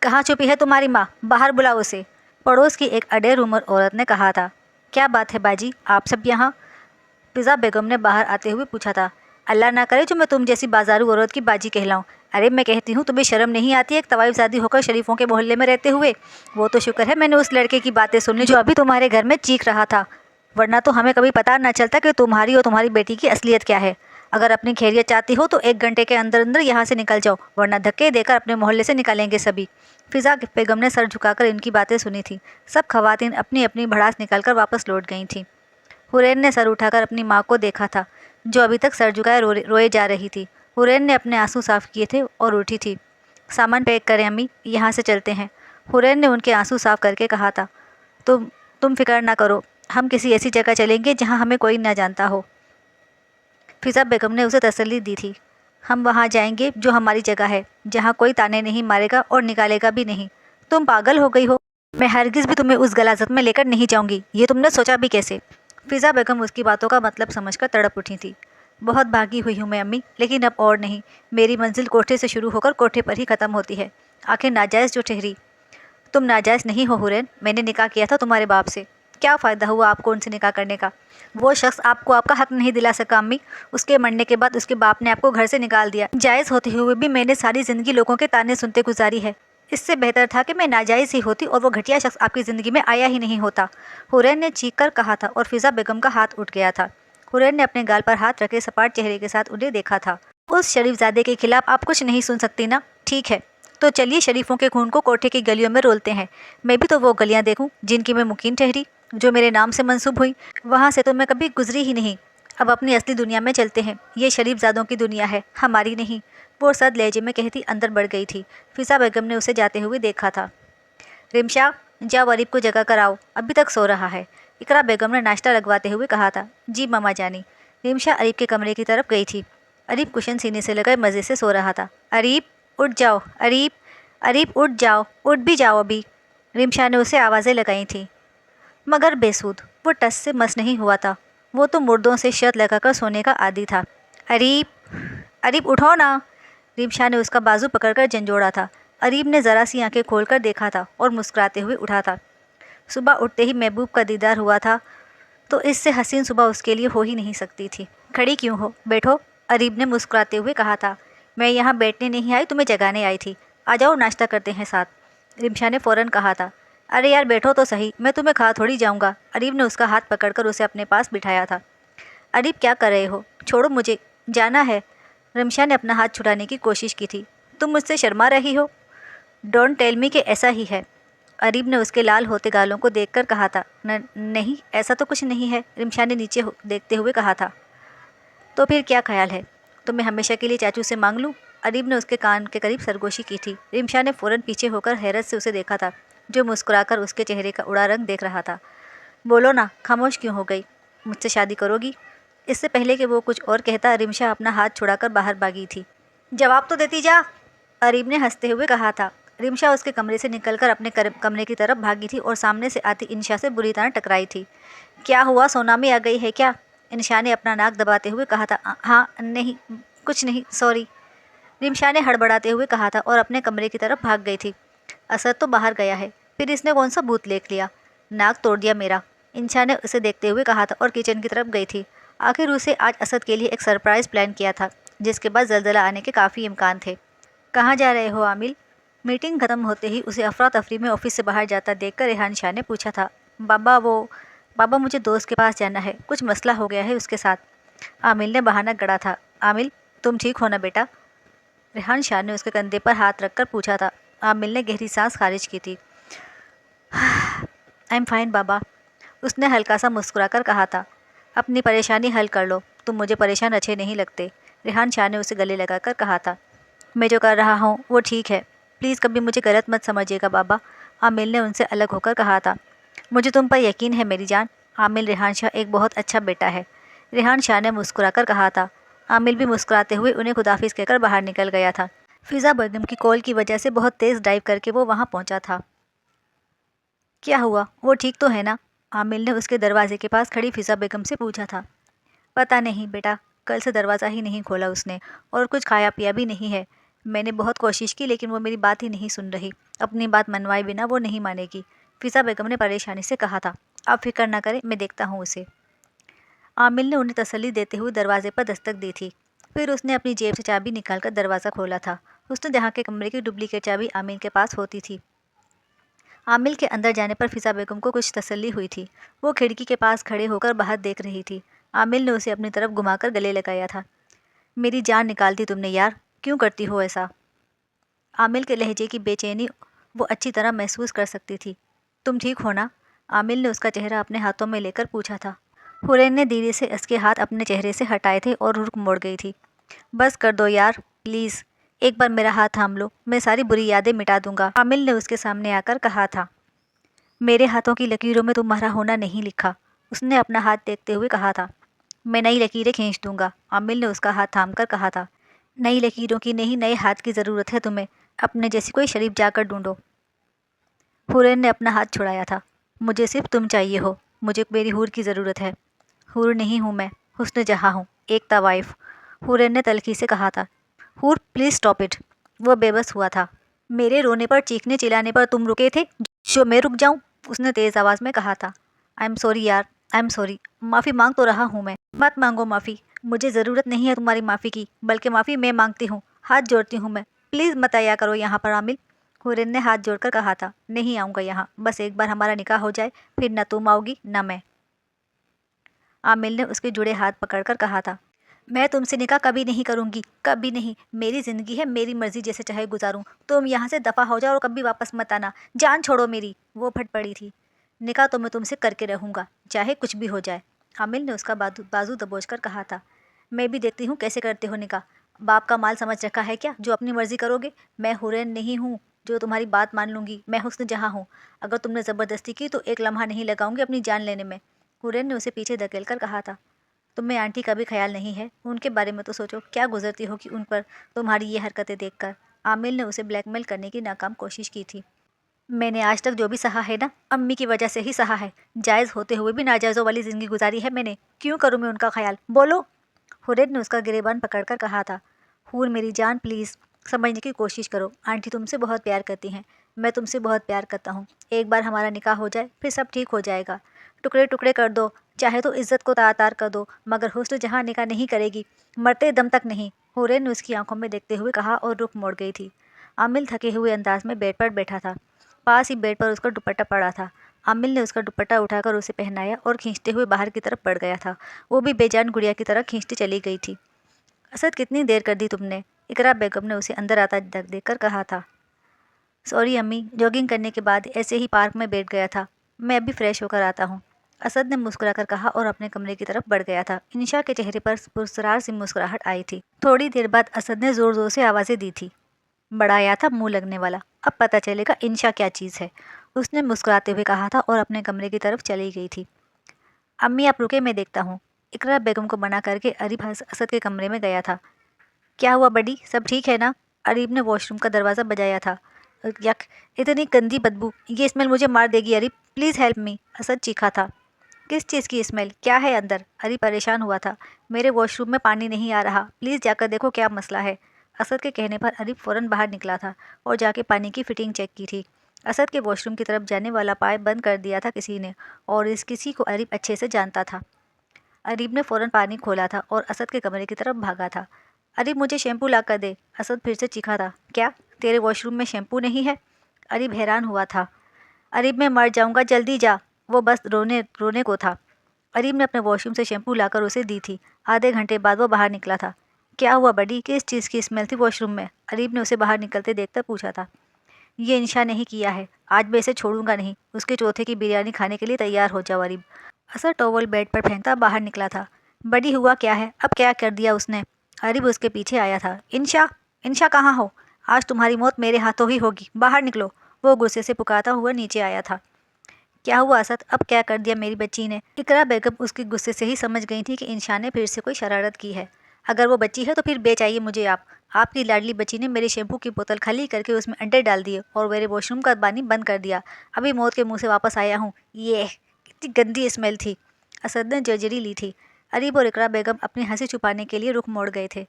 کہاں چھپی ہے تمہاری ماں؟ باہر بلاؤ اسے، پڑوس کی ایک اڈیر عمر عورت نے کہا تھا۔ کیا بات ہے باجی، آپ سب یہاں؟ فضا بیگم نے باہر آتے ہوئے پوچھا تھا۔ اللہ نہ کرے جو میں تم جیسی بازارو عورت کی باجی کہلاؤں۔ ارے میں کہتی ہوں تمہیں شرم نہیں آتی ایک طوائف زادی ہو کر شریفوں کے محلے میں رہتے ہوئے؟ وہ تو شکر ہے میں نے اس لڑکے کی باتیں سن لی جو ابھی تمہارے گھر میں چیخ رہا تھا، ورنہ تو ہمیں کبھی پتہ نہ چلتا کہ تمہاری اور تمہاری بیٹی کی اصلیت کیا ہے۔ اگر اپنی خیریت چاہتی ہو تو 1 گھنٹے کے اندر اندر یہاں سے نکل جاؤ، ورنہ دھکے دے کر اپنے محلے سے نکالیں گے سبھی۔ فضا بیگم نے سر جھکا کر ان کی باتیں سنی تھیں۔ سب خواتین اپنی اپنی بھڑاس نکال کر واپس لوٹ گئی تھیں۔ حورین نے سر اٹھا کر اپنی ماں کو دیکھا تھا جو ابھی تک سر جھکائے روئے جا رہی تھی۔ حورین نے اپنے آنسو صاف کیے تھے اور اٹھی تھی۔ سامان پیک کریں امی، یہاں سے چلتے ہیں۔ حورین نے ان کے آنسو صاف کر کے کہا تھا۔ تم فکر نہ کرو، ہم کسی ایسی جگہ چلیں گے جہاں ہمیں کوئی نہ جانتا ہو۔ فضا بیگم نے اسے تسلی دی تھی۔ ہم وہاں جائیں گے جو ہماری جگہ ہے، جہاں کوئی تانے نہیں مارے گا اور نکالے گا بھی نہیں۔ تم پاگل ہو گئی ہو؟ میں ہرگز بھی تمہیں اس غلاظت میں لے کر نہیں جاؤں گی، یہ تم نے سوچا بھی کیسے؟ فضا بیگم اس کی باتوں کا مطلب سمجھ کر تڑپ اٹھی تھی۔ بہت بھاگی ہوئی ہوں میں امی، لیکن اب اور نہیں۔ میری منزل کوٹھے سے شروع ہو کر کوٹھے پر ہی ختم ہوتی ہے۔ آخر ناجائز جو ٹھہری۔ تم ناجائز نہیں ہو حورین، میں نے نکاح کیا تھا تمہارے باپ سے۔ کیا فائدہ ہوا آپ کو ان سے نکاح کرنے کا؟ وہ شخص آپ کو آپ کا حق نہیں دلا سکا امی۔ اس کے مرنے کے بعد اس کے باپ نے آپ کو گھر سے نکال دیا۔ جائز ہوتے ہوئے بھی میں نے ساری زندگی لوگوں کے تانے سنتے گزاری ہے۔ اس سے بہتر تھا کہ میں ناجائز ہی ہوتی اور وہ گھٹیا شخص آپ کی زندگی میں آیا ہی نہیں ہوتا، حورین نے چیخ کر کہا تھا اور فضا بیگم کا ہاتھ اٹھ گیا تھا۔ حورین نے اپنے گال پر ہاتھ رکھے سپاٹ چہرے کے ساتھ انہیں دیکھا تھا۔ اس شریف زادے کے خلاف آپ کچھ نہیں سن سکتی نا؟ ٹھیک ہے، تو چلیے شریفوں کے خون کو کوٹھے کی گلیوں میں رولتے ہیں۔ میں بھی تو وہ گلیاں دیکھوں جن کی میں مقیم ٹھہری، جو میرے نام سے منسوب ہوئی۔ وہاں سے تو میں کبھی گزری ہی نہیں۔ اب اپنی اصلی دنیا میں چلتے ہیں، یہ شریف زادوں کی دنیا ہے، ہماری نہیں، وہ سرد لہجے میں کہتی اندر بڑھ گئی تھی۔ فضا بیگم نے اسے جاتے ہوئے دیکھا تھا۔ رمشا، جاؤ اریب کو جگہ کراؤ، ابھی تک سو رہا ہے۔ اقرا بیگم نے ناشتہ لگواتے ہوئے کہا تھا۔ جی ماما جانی۔ رمشا اریب کے کمرے کی طرف گئی تھی۔ اریب کشن سینے سے لگائے مزے سے سو رہا تھا۔ اریب اٹھ جاؤ، اریب، اریب اٹھ جاؤ، اٹھ بھی جاؤ ابھی۔ رمشا نے اسے آوازیں لگائی تھیں، مگر بے سود، وہ ٹس سے مس نہیں ہوا تھا۔ وہ تو مردوں سے شرط لگا کر سونے کا عادی تھا۔ اریب، اریب اٹھو نا۔ رمشا نے اس کا بازو پکڑ کر جھنجھوڑا تھا۔ اریب نے ذرا سی آنکھیں کھول کر دیکھا تھا اور مسکراتے ہوئے اٹھا تھا۔ صبح اٹھتے ہی محبوب کا دیدار ہوا تھا تو اس سے حسین صبح اس کے لیے ہو ہی نہیں سکتی تھی۔ کھڑی کیوں ہو، بیٹھو، اریب نے مسکراتے ہوئے کہا تھا۔ میں یہاں بیٹھنے نہیں آئی، تمہیں جگانے آئی تھی۔ آ جاؤ ناشتہ کرتے ہیں ساتھ، رمشا نے فوراً کہا تھا۔ ارے یار بیٹھو تو صحیح، میں تمہیں کھا تھوڑی جاؤں گا۔ اریب نے اس کا ہاتھ پکڑ کر اسے اپنے پاس بٹھایا تھا۔ اریب کیا کر رہے ہو؟ چھوڑو مجھے، جانا ہے۔ رمشا نے اپنا ہاتھ چھڑانے کی کوشش کی تھی۔ تم مجھ سے شرما رہی ہو؟ ڈونٹ ٹیل می کہ ایسا ہی ہے، اریب نے اس کے لال ہوتے گالوں کو دیکھ کر کہا تھا۔ نہیں، ایسا تو کچھ نہیں ہے، رمشا نے نیچے دیکھتے ہوئے کہا تھا۔ تو پھر کیا خیال ہے، تمہیں ہمیشہ کے لیے چاچو سے مانگ لوں؟ اریب نے اس کے کان کے قریب سرگوشی کی تھی۔ رمشا نے فوراً پیچھے ہو کر حیرت سے اسے دیکھا تھا، جو مسکرا کر اس کے چہرے کا اڑا رنگ دیکھ رہا تھا۔ بولو نا، خاموش کیوں ہو گئی؟ مجھ سے شادی کرو گی؟ اس سے پہلے کہ وہ کچھ اور کہتا، رمشا اپنا ہاتھ چھڑا کر باہر بھاگی تھی۔ جواب تو دیتی جا، اریب نے ہنستے ہوئے کہا تھا۔ رمشا اس کے کمرے سے نکل کر اپنے کمرے کی طرف بھاگی تھی اور سامنے سے آتی انشا سے بری طرح ٹکرائی تھی۔ کیا ہوا، سونامی آ گئی ہے کیا؟ انشا نے اپنا ناک دباتے ہوئے کہا تھا۔ ہاں نہیں، کچھ نہیں، سوری، رمشا نے ہڑبڑاتے ہوئے کہا تھا اور اپنے کمرے کی طرف بھاگ گئی تھی۔ اسد تو باہر گیا ہے، پھر اس نے کون سا بھوت دیکھ لیا؟ ناک توڑ دیا میرا، انشا نے اسے دیکھتے ہوئے کہا تھا اور کچن کی طرف گئی تھی۔ آخر اسے آج اسد کے لیے ایک سرپرائز پلان کیا تھا جس کے بعد زلزلہ آنے کے کافی امکان تھے۔ کہاں جا رہے ہو عامل؟ میٹنگ ختم ہوتے ہی اسے افراتفری میں آفس سے باہر جاتا دیکھ کر ریحان شاہ نے پوچھا تھا۔ بابا مجھے دوست کے پاس جانا ہے، کچھ مسئلہ ہو گیا ہے اس کے ساتھ، عامل نے بہانہ گڑھا تھا۔ عامل، تم ٹھیک ہو نا بیٹا؟ ریحان شاہ نے اس کے کندھے پر ہاتھ رکھ کر پوچھا تھا۔ عامل نے گہری سانس خارج کی تھی۔ آئی ایم فائن بابا، اس نے ہلکا سا مسکرا کر کہا تھا۔ اپنی پریشانی حل کر لو، تم مجھے پریشان اچھے نہیں لگتے، ریحان شاہ نے اسے گلے لگا کر کہا تھا۔ میں جو کر رہا ہوں وہ ٹھیک ہے، پلیز کبھی مجھے غلط مت سمجھیے گا بابا، عامل نے ان سے الگ ہو کر کہا تھا۔ مجھے تم پر یقین ہے میری جان، عامل، ریحان شاہ ایک بہت اچھا بیٹا ہے، ریحان شاہ نے مسکرا کر کہا تھا۔ عامل بھی مسکراتے ہوئے انہیں خداحافظ کہہ کر باہر نکل گیا تھا۔ فضا بیگم کی کال کی وجہ سے بہت تیز ڈرائیو کر کے وہ وہاں پہنچا تھا۔ کیا ہوا، وہ ٹھیک تو ہے نا؟ عامل نے اس کے دروازے کے پاس کھڑی فضا بیگم سے پوچھا تھا۔ پتہ نہیں بیٹا، کل سے دروازہ ہی نہیں کھولا اس نے، اور کچھ کھایا پیا بھی نہیں ہے، میں نے بہت کوشش کی لیکن وہ میری بات ہی نہیں سن رہی، اپنی بات منوائے بنا وہ نہیں مانے گی، فضا بیگم نے پریشانی سے کہا تھا۔ آپ فکر نہ کریں، میں دیکھتا ہوں اسے۔ عامل نے انہیں تسلی دیتے ہوئے دروازے پر دستک دی تھی، پھر اس نے اپنی جیب سے چابی نکال کر دروازہ کھولا تھا۔ حسن جہاں کے کمرے کی ڈپلیکیٹ چابی عامل کے پاس ہوتی تھی۔ عامل کے اندر جانے پر فضا بیگم کو کچھ تسلی ہوئی تھی۔ وہ کھڑکی کے پاس کھڑے ہو کر باہر دیکھ رہی تھی۔ عامل نے اسے اپنی طرف گھما کر گلے لگایا تھا۔ میری جان نکال دی تم نے یار، کیوں کرتی ہو ایسا؟ عامل کے لہجے کی بے چینی وہ اچھی طرح محسوس کر سکتی تھی۔ تم ٹھیک ہو نا؟ عامل نے اس کا چہرہ اپنے ہاتھوں میں لے کر پوچھا تھا۔ حورین نے دھیرے سے اس کے ہاتھ اپنے چہرے سے ہٹائے تھے اور رخ موڑ گئی تھی۔ بس کر دو یار، پلیز ایک بار میرا ہاتھ تھام لو، میں ساری بری یادیں مٹا دوں گا، عامل نے اس کے سامنے آ کر کہا تھا۔ میرے ہاتھوں کی لکیروں میں تمہارا ہونا نہیں لکھا، اس نے اپنا ہاتھ دیکھتے ہوئے کہا تھا۔ میں نئی لکیریں کھینچ دوں گا، عامل نے اس کا ہاتھ تھام کر کہا تھا۔ نئی لکیروں کی نہیں، نئے ہاتھ کی ضرورت ہے تمہیں، اپنے جیسی کوئی شریف جا کر ڈھونڈو۔ حورین نے اپنا ہاتھ چھڑایا تھا۔ مجھے صرف تم چاہیے ہو، مجھے میری حور کی ضرورت ہے۔ حور نہیں ہوں میں، حسن جہاں ہوں، ایک طوائف، حورین نے تلخی سے کہا تھا۔ حور پلیز اسٹاپ اٹ، وہ بے بس ہوا تھا۔ میرے رونے پر، چیخنے چلانے پر تم رکے تھے جو میں رک جاؤں، اس نے تیز آواز میں کہا تھا۔ آئی ایم سوری یار، آئی ایم سوری، معافی مانگ تو رہا ہوں میں۔ مت مانگو معافی، مجھے ضرورت نہیں ہے تمہاری معافی کی، بلکہ معافی میں مانگتی ہوں، ہاتھ جوڑتی ہوں میں، پلیز مت آیا کرو یہاں پر عامل، حورین نے ہاتھ جوڑ کر کہا تھا۔ نہیں آؤں گا یہاں، بس ایک بار ہمارا نکاح ہو جائے، پھر نہ تم آؤ گی نہ میں، عامل نے اس کے جڑے ہاتھ پکڑ کر کہا تھا۔ میں تم سے نکاح کبھی نہیں کروں گی، کبھی نہیں، میری زندگی ہے، میری مرضی جیسے چاہے گزاروں، تم یہاں سے دفع ہو جاؤ اور کبھی واپس مت آنا، جان چھوڑو میری، وہ پھٹ پڑی تھی۔ نکاح تو میں تم سے کر کے رہوں گا، چاہے کچھ بھی ہو جائے، عامل نے اس کا بازو دبوچ کر کہا تھا۔ میں بھی دیکھتی ہوں کیسے کرتے ہو نکاح، باپ کا مال سمجھ رکھا ہے کیا جو اپنی مرضی کرو گے؟ میں حورین نہیں ہوں جو تمہاری بات مان لوں گی، میں حسن جہاں ہوں، اگر تم نے زبردستی کی تو ایک لمحہ نہیں لگاؤں گی اپنی جان لینے میں، حورین نے اسے پیچھے دھکیل کر کہا تھا۔ تمہیں آنٹی کا بھی خیال نہیں ہے؟ ان کے بارے میں تو سوچو، کیا گزرتی ہوگی ان پر تمہاری یہ حرکتیں دیکھ کر، عامل نے اسے بلیک میل کرنے کی ناکام کوشش کی تھی۔ میں نے آج تک جو بھی سہا ہے نا، امی کی وجہ سے ہی سہا ہے، جائز ہوتے ہوئے بھی ناجائزوں والی زندگی گزاری ہے میں نے، کیوں کروں میں ان کا خیال، بولو، حورین نے اس کا گریبان پکڑ کر کہا تھا۔ حور میری جان پلیز سمجھنے کی کوشش کرو، آنٹی تم سے بہت پیار کرتی ہیں، میں تم سے بہت پیار کرتا ہوں، ایک بار ہمارا نکاح ہو جائے پھر سب ٹھیک ہو جائے گا، ٹکڑے ٹکڑے کر دو، چاہے تو عزت کو تار کر دو، مگر حسن جہاں نکاح نہیں کرے گی، مرتے دم تک نہیں، حورین نے اس کی آنکھوں میں دیکھتے ہوئے کہا اور رخ موڑ گئی تھی۔ عامل تھکے ہوئے انداز میں بیڈ پر بیٹھا تھا، پاس ہی بیڈ پر اس کا دوپٹہ پڑا تھا۔ عامل نے اس کا دوپٹہ اٹھا کر اسے پہنایا اور کھینچتے ہوئے باہر کی طرف بڑھ گیا تھا، وہ بھی بے جان گڑیا کی طرح کھینچتی چلی گئی تھی۔ اسد کتنی دیر کر دی تم نے؟ اقرا بیگم نے اسے اندر آتا دیکھ کر کہا تھا۔ سوری امی، جاگنگ کرنے کے بعد ایسے ہی پارک میں بیٹھ گیا تھا، میں ابھی فریش ہو کر آتا ہوں، اسد نے مسکرا کر کہا اور اپنے کمرے کی طرف بڑھ گیا تھا۔ انشا کے چہرے پر پرسرار سی مسکراہٹ آئی تھی۔ تھوڑی دیر بعد اسد نے زور زور سے آوازیں دی تھی۔ بڑا آیا تھا منہ لگنے والا، اب پتہ چلے گا انشا کیا چیز ہے، اس نے مسکراتے ہوئے کہا تھا اور اپنے کمرے کی طرف چلی گئی تھی۔ امی آپ رکے، میں دیکھتا ہوں، اقرا بیگم کو منع کر کے اریب اسد کے کمرے میں گیا تھا۔ کیا ہوا بڈی، سب ٹھیک ہے نا؟ اریب نے واش روم کا دروازہ بجایا تھا۔ یک، اتنی گندی بدبو، یہ اسمیل مجھے مار دے گی اریب، پلیز ہیلپ می، اسد چیخا تھا۔ کس چیز کی اسمیل، کیا ہے اندر؟ اریب پریشان ہوا تھا۔ میرے واش روم میں پانی نہیں آ رہا، پلیز جا کر دیکھو کیا مسئلہ ہے۔ اسد کے کہنے پر اریب فوراً باہر نکلا تھا اور جا کے پانی کی فٹنگ چیک کی تھی۔ اسد کے واش روم کی طرف جانے والا پائپ بند کر دیا تھا کسی نے، اور اس کسی کو اریب اچھے سے جانتا تھا۔ اریب نے فوراً پانی کھولا تھا اور اسد کے کمرے کی طرف بھاگا تھا۔ اریب مجھے شیمپو لا کر دے، اسد پھر سے چیخا تھا۔ کیا تیرے واش روم میں شیمپو نہیں ہے؟ اریب حیران ہوا تھا۔ اریب میں مر جاؤں گا، جلدی جا، وہ بس رونے کو تھا۔ اریب نے اپنے واش روم سے شیمپو لا کر اسے دی تھی۔ آدھے گھنٹے بعد وہ باہر نکلا تھا۔ کیا ہوا بڈی، کس چیز کی اسمیل تھی واش روم میں؟ اریب نے اسے باہر نکلتے دیکھ کر پوچھا تھا۔ یہ انشا نہیں کیا ہے، آج میں اسے چھوڑوں گا نہیں، اس کے چوتھے کی بریانی کھانے کے لیے تیار ہو جاؤ اریب۔ اسد ٹاول بیڈ پر پھینکتا باہر نکلا تھا۔ بڈی ہوا کیا ہے، اب کیا کر دیا اس نے؟ اریب اس کے پیچھے آیا تھا۔ انشا، انشا کہاں ہو؟ آج تمہاری موت میرے ہاتھوں ہی ہوگی، باہر نکلو، وہ غصے سے پکارتا ہوا نیچے آیا تھا۔ کیا ہوا اسد، اب کیا کر دیا میری بچی نے؟ اقرا بیگم اس کے غصے سے ہی سمجھ گئی تھی کہ انشا نے پھر سے کوئی شرارت کی ہے۔ اگر وہ بچی ہے تو پھر بے چاہیے مجھے آپ کی لاڈلی بچی نے میرے شیمپو کی بوتل خالی کر کے اس میں انڈے ڈال دیے اور میرے واش روم کا پانی بند کر دیا، ابھی موت کے منہ سے واپس آیا ہوں، یہ کتنی گندی اسمیل تھی، اسد نے جرجری لی تھی۔ اریب اور اقرا بیگم اپنی ہنسی چھپانے کے لیے رخ موڑ گئے تھے۔